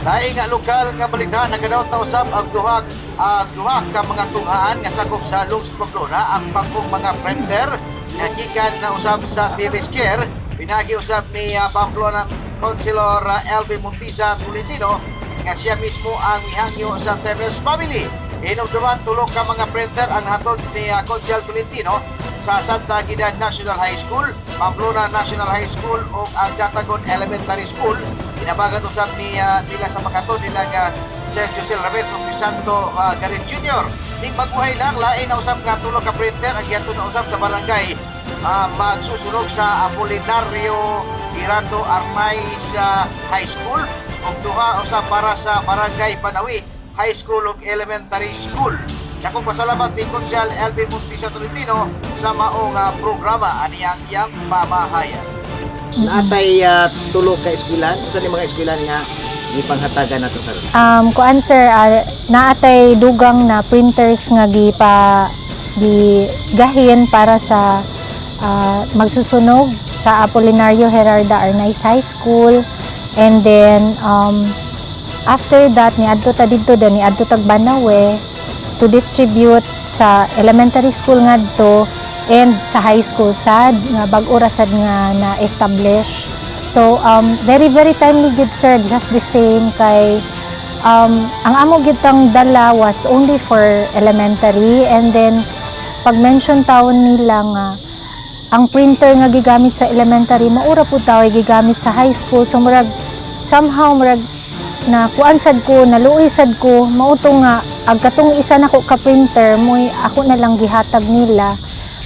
Laing nga lokal nga balita nagadaw ta usab ang duha ka mga tunghaan nga sakop sa lungsod Pamplona ang pagpong mga printer nga gikan na usab sa TV Care pinagi usab ni Pamplona Councilor LV Montisa Tolentino nga siya mismo ang mihangyo sa Teves family. Hinumduman tulog ka mga printer ang hatod ni Councilor Tolentino sa Santa Agida National High School, Pamplona National High School o ang Datagon Elementary School. Inabagan usab nila sa makaton nila nga Sir Josel Ramirez o Crisanto Garit Jr. Ning maguhay lang lain na usab nga tulog ka printer ang giato na usab sa barangay magsusunog sa Apolinario Girando Arnaiz High School ug duha usab para sa barangay Panawi High School ug Elementary School. Dakong pasalamat ni Konsyal LV Montisa Tolentino sa maong programa ani ang iyang pamahayan. Naatay tulog ka eskwelahan, unsa ni mga eskwelahan nga gipanghatagan nato karon? Kuan sir, naatay dugang na printers nga gigahin para sa magsusunog sa Apolinario Gerarda Arnaiz High School, and then after that niadto ta didto ni adto tag Banawe to distribute sa elementary school ngadto and sa high school sad nga bag-o ra sad nga na-establish. So very timely gid sir, just the same kay ang amo gid tang dala was only for elementary, and then pag-mention taon nila nga ang printer nga gigamit sa elementary maura pud taw gigamit sa high school, so murag somehow murag na kuan sad ko, naluoy sad ko mauto nga ag katong isa nako ka printer moy ako na lang gihatag nila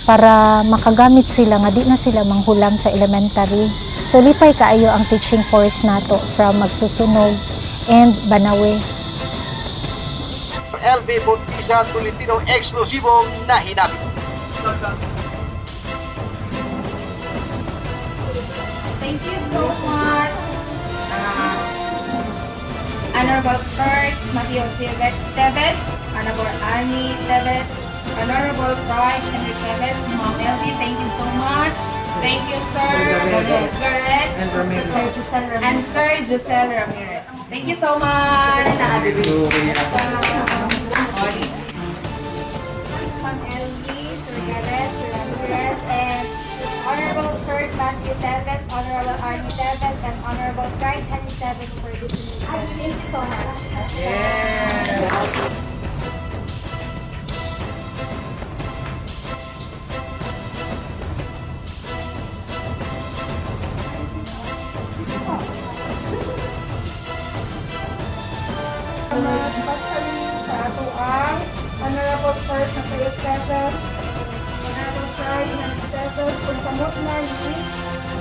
para makagamit sila nga di na sila manghulam sa elementary. So lipay kaayo ang teaching force nato from Magsusunog and Banawe. LV Montisa Tolentino eksklusibong nahinabi. Thank you so much, Honorable Kurt Mateo Teves, Honorable Annie Teves, Honorable Pride Henry Teves, Ma'am LV, thank you so much. Thank you, Sir Garrett and Sir Josel Ramirez. Thank you so much. Ma'am LV, Sir Garrett, Sir Ramirez, and Honorable Kurt Matthew Teves, Honorable Arnie Teves, and Honorable Pride Henry Teves for this meeting. Thank you so much. Especially sa ato ang Honorable First na Payos Teves, Honorable Pride Henry Teves, kung samot na ni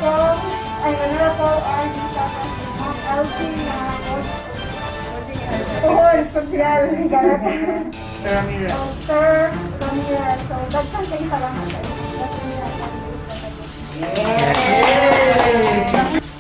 from ay Honorable Arnie Teves, Ma'am LV na Social Garrett. Sir Ramirez. Sir Ramirez. So, dagsan kayo salamat sa inyo.